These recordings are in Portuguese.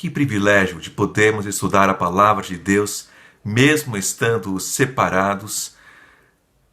Que privilégio de podermos estudar a palavra de Deus, mesmo estando separados.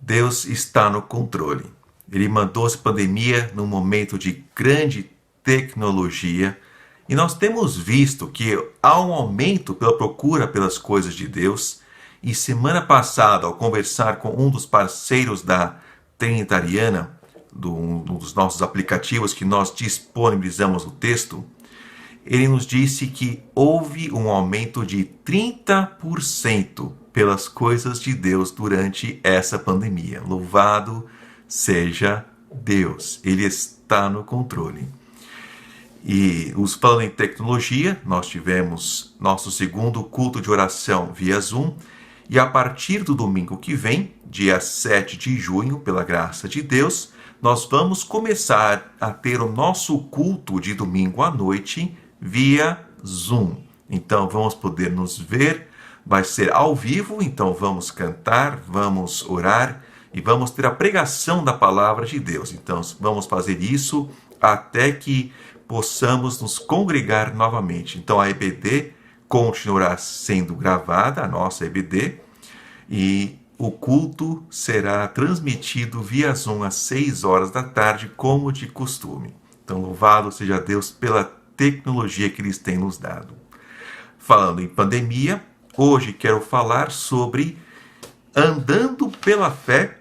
Deus está no controle. Ele mandou essa pandemia num momento de grande tecnologia e nós temos visto que há um aumento pela procura pelas coisas de Deus. E semana passada, ao conversar com um dos parceiros da Trinitariana, um dos nossos aplicativos que nós disponibilizamos o texto, ele nos disse que houve um aumento de 30% pelas coisas de Deus durante essa pandemia. Louvado seja Deus, Ele está no controle. E falando em tecnologia, nós tivemos nosso segundo culto de oração via Zoom, e a partir do domingo que vem, dia 7 de junho, pela graça de Deus, nós vamos começar a ter o nosso culto de domingo à noite via Zoom. Então vamos poder nos ver, vai ser ao vivo, então vamos cantar, vamos orar e vamos ter a pregação da palavra de Deus. Então vamos fazer isso até que possamos nos congregar novamente. Então a EBD continuará sendo gravada, a nossa EBD, e o culto será transmitido via Zoom às 6 horas da tarde, como de costume. Então louvado seja Deus pela tecnologia que eles têm nos dado. Falando em pandemia, hoje quero falar sobre andando pela fé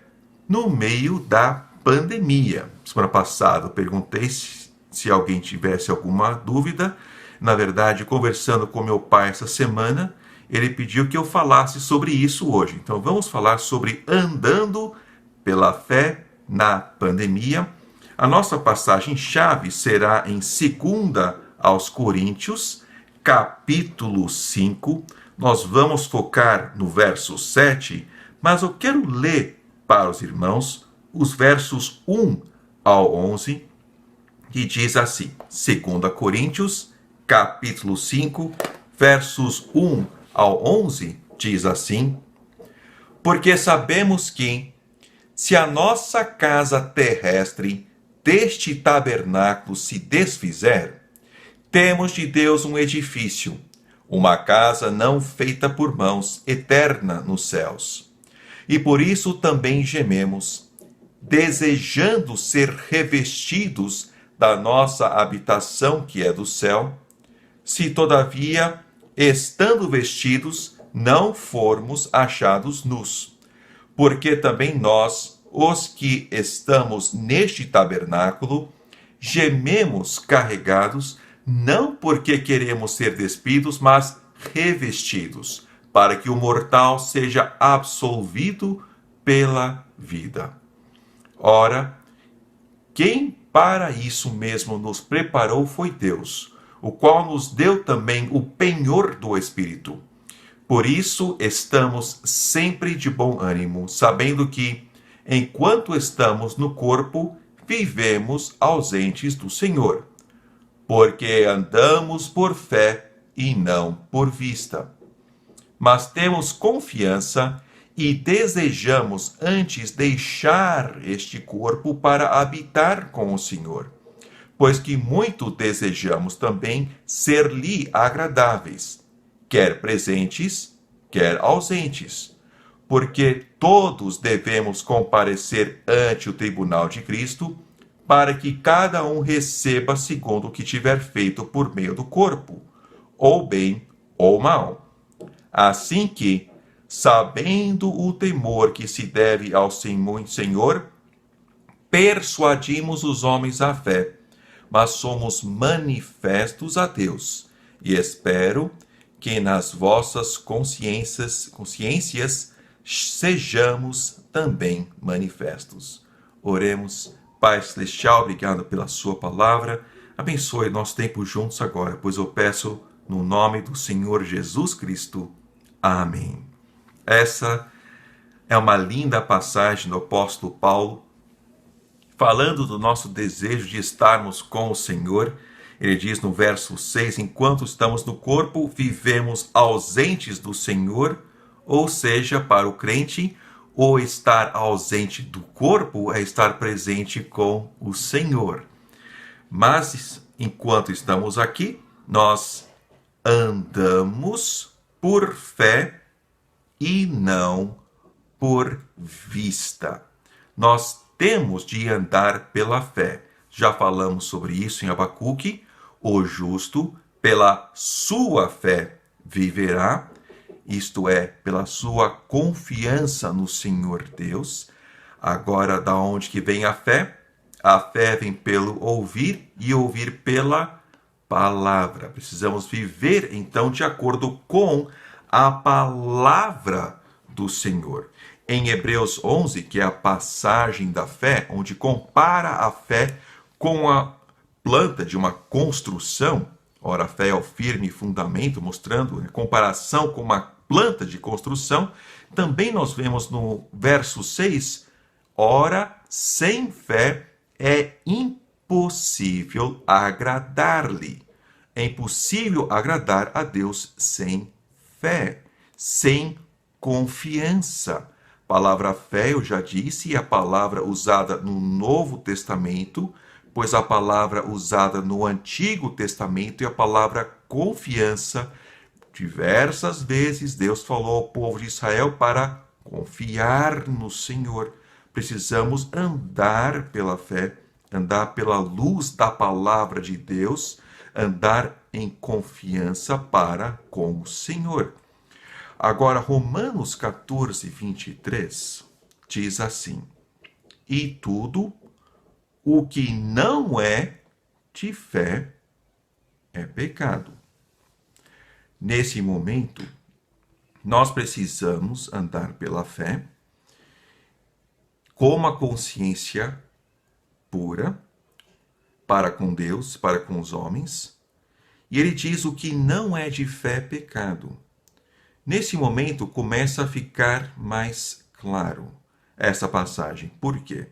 no meio da pandemia. Semana passada eu perguntei se alguém tivesse alguma dúvida. Na verdade, conversando com meu pai essa semana, ele pediu que eu falasse sobre isso hoje. Então vamos falar sobre andando pela fé na pandemia. A nossa passagem-chave será em 2 aos Coríntios, capítulo 5. Nós vamos focar no verso 7, mas eu quero ler para os irmãos os versos 1 ao 11, que diz assim, 2 Coríntios, capítulo 5, versos 1 ao 11, diz assim: Porque sabemos que, se a nossa casa terrestre deste tabernáculo se desfizer, temos de Deus um edifício, uma casa não feita por mãos, eterna nos céus. E por isso também gememos, desejando ser revestidos da nossa habitação que é do céu, se todavia, estando vestidos, não formos achados nus. Porque também nós, os que estamos neste tabernáculo, gememos carregados, não porque queremos ser despidos, mas revestidos, para que o mortal seja absolvido pela vida. Ora, quem para isso mesmo nos preparou foi Deus, o qual nos deu também o penhor do Espírito. Por isso estamos sempre de bom ânimo, sabendo que, enquanto estamos no corpo, vivemos ausentes do Senhor. Porque andamos por fé e não por vista. Mas temos confiança e desejamos antes deixar este corpo para habitar com o Senhor, pois que muito desejamos também ser-lhe agradáveis, quer presentes, quer ausentes, porque todos devemos comparecer ante o tribunal de Cristo, para que cada um receba segundo o que tiver feito por meio do corpo, ou bem ou mal. Assim que, sabendo o temor que se deve ao Senhor, persuadimos os homens à fé, mas somos manifestos a Deus, e espero que nas vossas consciências sejamos também manifestos. Oremos. Pai Celestial, obrigado pela sua palavra. Abençoe nosso tempo juntos agora, pois eu peço no nome do Senhor Jesus Cristo. Amém. Essa é uma linda passagem do apóstolo Paulo, falando do nosso desejo de estarmos com o Senhor. Ele diz no verso 6, enquanto estamos no corpo, vivemos ausentes do Senhor, ou seja, para o crente, ou estar ausente do corpo é estar presente com o Senhor. Mas, enquanto estamos aqui, nós andamos por fé e não por vista. Nós temos de andar pela fé. Já falamos sobre isso em Abacuque. O justo, pela sua fé, viverá, isto é, pela sua confiança no Senhor Deus. Agora, da onde que vem a fé? A fé vem pelo ouvir e ouvir pela palavra. Precisamos viver, então, de acordo com a palavra do Senhor. Em Hebreus 11, que é a passagem da fé, onde compara a fé com a planta de uma construção. Ora, a fé é o firme fundamento, mostrando a comparação com uma planta de construção. Também nós vemos no verso 6, ora, sem fé é impossível agradar-lhe. É impossível agradar a Deus sem fé, sem confiança. Palavra fé, eu já disse, é a palavra usada no Novo Testamento, pois a palavra usada no Antigo Testamento é a palavra confiança. Diversas vezes Deus falou ao povo de Israel para confiar no Senhor. Precisamos andar pela fé, andar pela luz da palavra de Deus, andar em confiança para com o Senhor. Agora, Romanos 14, 23 diz assim: e tudo o que não é de fé é pecado. Nesse momento, nós precisamos andar pela fé com uma consciência pura para com Deus, para com os homens. E ele diz: o que não é de fé é pecado. Nesse momento começa a ficar mais claro essa passagem. Por quê?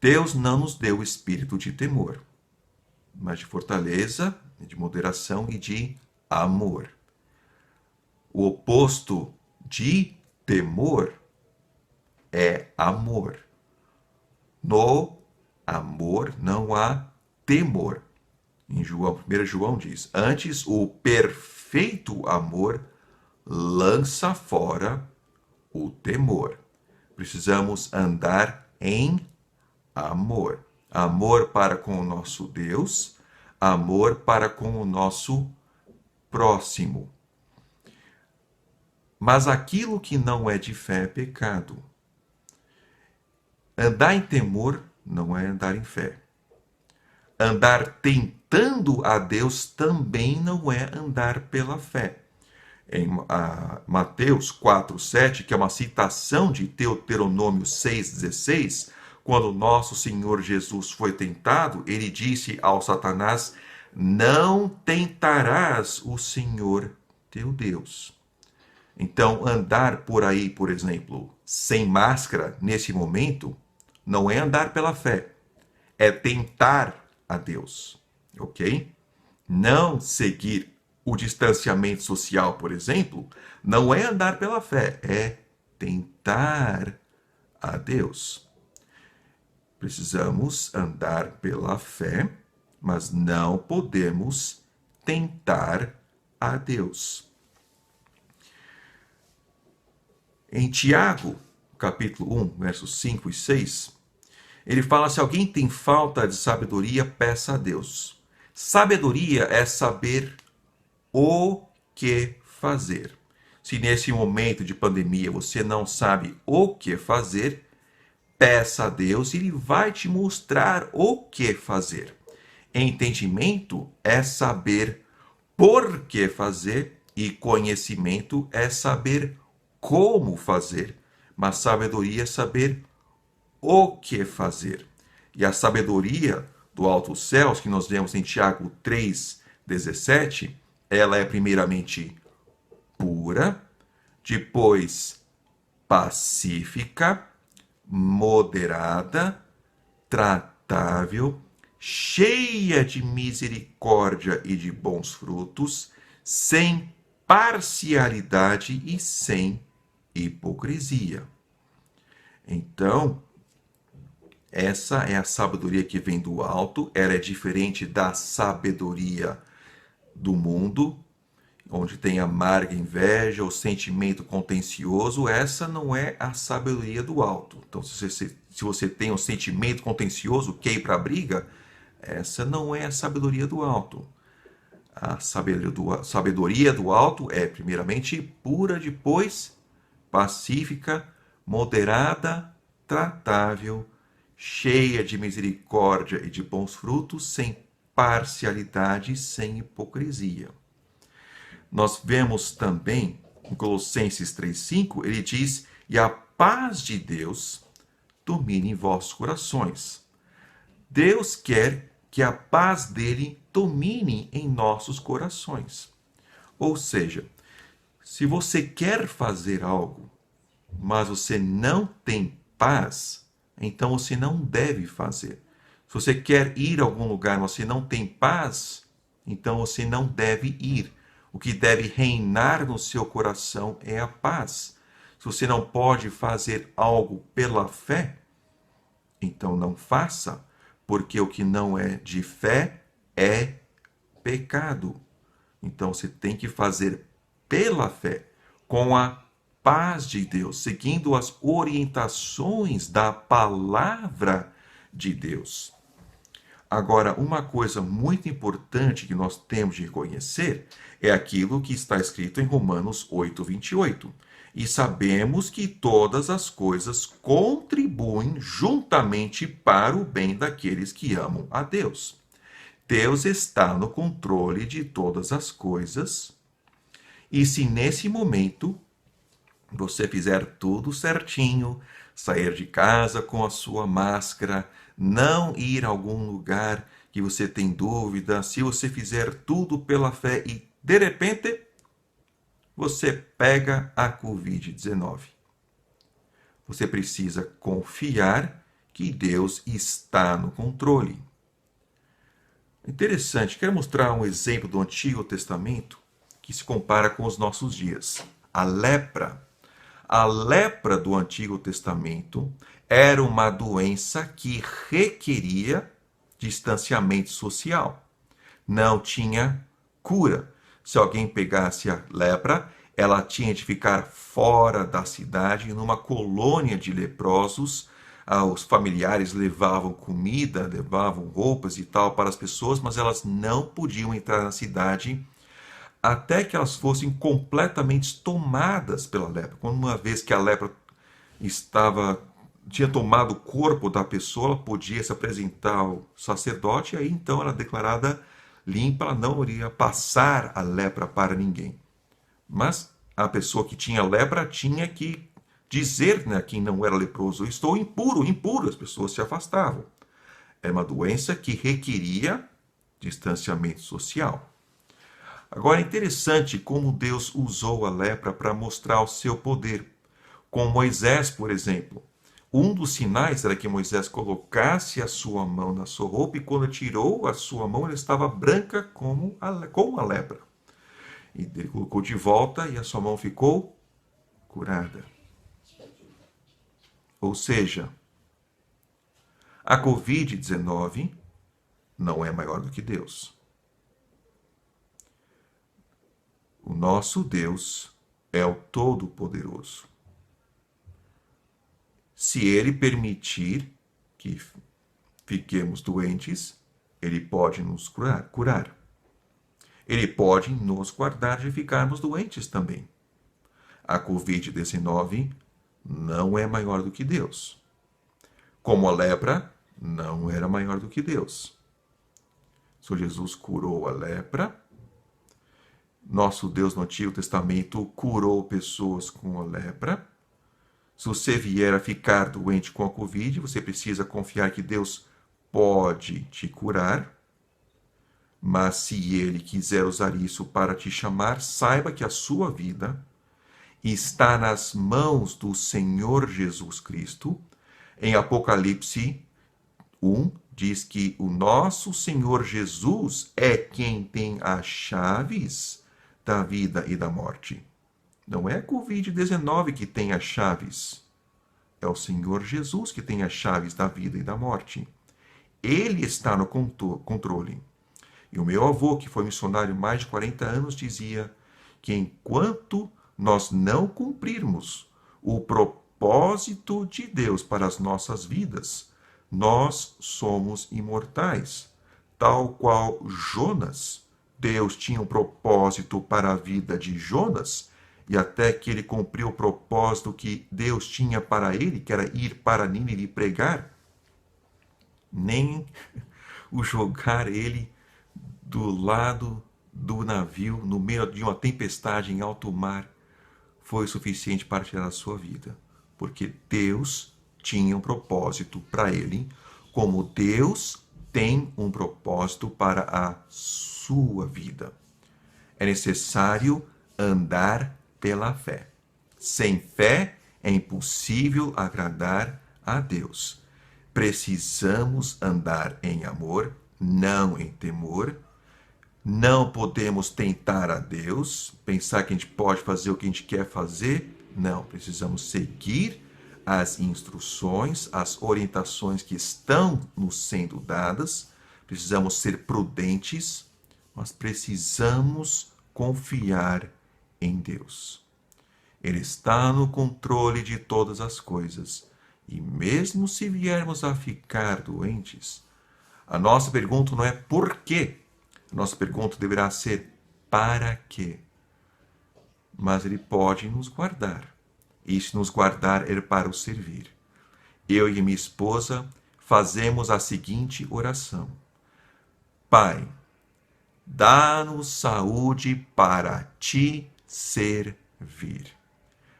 Deus não nos deu espírito de temor, mas de fortaleza, de moderação e de amor. O oposto de temor é amor. No amor não há temor. Em João, 1 João diz: antes o perfeito amor lança fora o temor. Precisamos andar em amor. Amor para com o nosso Deus, amor para com o nosso próximo. Mas aquilo que não é de fé é pecado. Andar em temor não é andar em fé. Andar tentando a Deus também não é andar pela fé. Em Mateus 4:7, que é uma citação de Deuteronômio 6:16, quando nosso Senhor Jesus foi tentado, ele disse ao Satanás: não tentarás o Senhor teu Deus. Então, andar por aí, por exemplo, sem máscara, nesse momento, não é andar pela fé, é tentar a Deus, ok? Não seguir o distanciamento social, por exemplo, não é andar pela fé, é tentar a Deus. Precisamos andar pela fé, mas não podemos tentar a Deus. Em Tiago, capítulo 1, versos 5 e 6, ele fala: se alguém tem falta de sabedoria, peça a Deus. Sabedoria é saber o que fazer. Se nesse momento de pandemia você não sabe o que fazer, peça a Deus e Ele vai te mostrar o que fazer. Entendimento é saber por que fazer e conhecimento é saber como fazer. Mas sabedoria é saber o que fazer. E a sabedoria do alto céus, que nós vemos em Tiago 3:17, ela é primeiramente pura, depois pacífica, moderada, tratável, cheia de misericórdia e de bons frutos, sem parcialidade e sem hipocrisia. Então, essa é a sabedoria que vem do alto, ela é diferente da sabedoria do mundo, onde tem amarga inveja ou sentimento contencioso, essa não é a sabedoria do alto. Então, se você tem um sentimento contencioso, quer ir para a briga, essa não é a sabedoria do alto. A sabedoria do alto é, primeiramente, pura, depois pacífica, moderada, tratável, cheia de misericórdia e de bons frutos, sem parcialidade, sem hipocrisia. Nós vemos também em Colossenses 3,5, ele diz: e a paz de Deus domine em vossos corações. Deus quer que a paz dele domine em nossos corações. Ou seja, se você quer fazer algo, mas você não tem paz, então você não deve fazer. Se você quer ir a algum lugar, mas você não tem paz, então você não deve ir. O que deve reinar no seu coração é a paz. Se você não pode fazer algo pela fé, então não faça, porque o que não é de fé é pecado. Então você tem que fazer pela fé, com a paz de Deus, seguindo as orientações da palavra de Deus. Agora, uma coisa muito importante que nós temos de reconhecer é aquilo que está escrito em Romanos 8:28. E sabemos que todas as coisas contribuem juntamente para o bem daqueles que amam a Deus. Deus está no controle de todas as coisas, e se nesse momento você fizer tudo certinho, sair de casa com a sua máscara, não ir a algum lugar que você tem dúvida, se você fizer tudo pela fé e de repente você pega a Covid-19. Você precisa confiar que Deus está no controle. Interessante, quero mostrar um exemplo do Antigo Testamento que se compara com os nossos dias. A lepra. A lepra do Antigo Testamento era uma doença que requeria distanciamento social. Não tinha cura. Se alguém pegasse a lepra, ela tinha de ficar fora da cidade, numa colônia de leprosos. Os familiares levavam comida, levavam roupas e tal para as pessoas, mas elas não podiam entrar na cidade até que elas fossem completamente tomadas pela lepra. Quando uma vez que a lepra tinha tomado o corpo da pessoa, ela podia se apresentar ao sacerdote, e aí então ela era declarada limpa, ela não iria passar a lepra para ninguém. Mas a pessoa que tinha lepra tinha que dizer, né, quem não era leproso: eu estou impuro, impuro. As pessoas se afastavam. Era uma doença que requeria distanciamento social. Agora é interessante como Deus usou a lepra para mostrar o seu poder. Com Moisés, por exemplo, um dos sinais era que Moisés colocasse a sua mão na sua roupa, e quando tirou a sua mão, ela estava branca como a lepra. E ele colocou de volta e a sua mão ficou curada. Ou seja, a Covid-19 não é maior do que Deus. O nosso Deus é o Todo-Poderoso. Se Ele permitir que fiquemos doentes, Ele pode nos curar. Ele pode nos guardar de ficarmos doentes também. A Covid-19 não é maior do que Deus. Como a lepra, não era maior do que Deus. O Senhor Jesus curou a lepra. Nosso Deus no Antigo Testamento curou pessoas com a lepra. Se você vier a ficar doente com a Covid, você precisa confiar que Deus pode te curar. Mas se Ele quiser usar isso para te chamar, saiba que a sua vida está nas mãos do Senhor Jesus Cristo. Em Apocalipse 1, diz que o nosso Senhor Jesus é quem tem as chaves da vida e da morte. Não é a Covid-19 que tem as chaves. É o Senhor Jesus que tem as chaves da vida e da morte. Ele está no controle. E o meu avô, que foi missionário mais de 40 anos, dizia que enquanto nós não cumprirmos o propósito de Deus para as nossas vidas, nós somos imortais. Tal qual Jonas, Deus tinha um propósito para a vida de Jonas, e até que ele cumpriu o propósito que Deus tinha para ele, que era ir para Nínive e pregar, nem o jogar ele do lado do navio, no meio de uma tempestade em alto mar, foi suficiente para tirar a sua vida. Porque Deus tinha um propósito para ele, como Deus tem um propósito para a sua vida. É necessário andar pela fé. Sem fé é impossível agradar a Deus. Precisamos andar em amor, não em temor. Não podemos tentar a Deus, pensar que a gente pode fazer o que a gente quer fazer. Não, precisamos seguir as instruções, as orientações que estão nos sendo dadas. Precisamos ser prudentes, mas precisamos confiar em Deus. Ele está no controle de todas as coisas. E mesmo se viermos a ficar doentes, a nossa pergunta não é por quê. A nossa pergunta deverá ser para quê? Mas ele pode nos guardar. E se nos guardar é para o servir. Eu e minha esposa fazemos a seguinte oração: Pai, dá-nos saúde para te servir.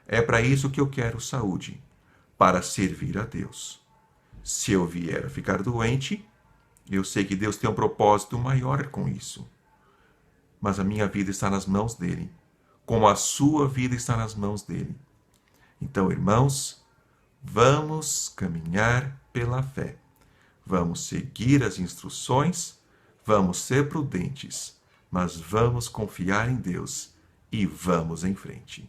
É para isso que eu quero saúde, para servir a Deus. Se eu vier a ficar doente, eu sei que Deus tem um propósito maior com isso. Mas a minha vida está nas mãos dele, como a sua vida está nas mãos dele. Então, irmãos, vamos caminhar pela fé. Vamos seguir as instruções, vamos ser prudentes, mas vamos confiar em Deus e vamos em frente.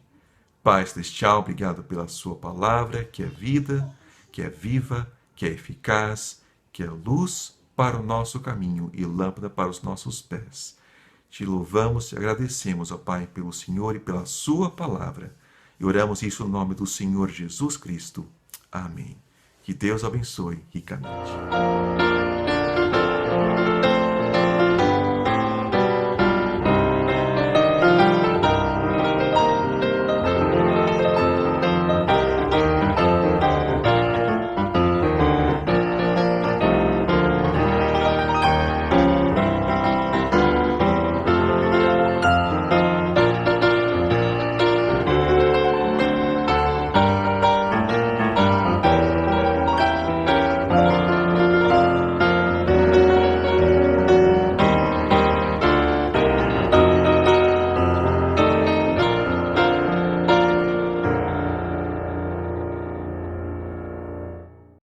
Pai Celestial, obrigado pela sua palavra, que é vida, que é viva, que é eficaz, que é luz para o nosso caminho e lâmpada para os nossos pés. Te louvamos e agradecemos, ó Pai, pelo Senhor e pela sua palavra. E oramos isso no nome do Senhor Jesus Cristo. Amém. Que Deus abençoe ricamente.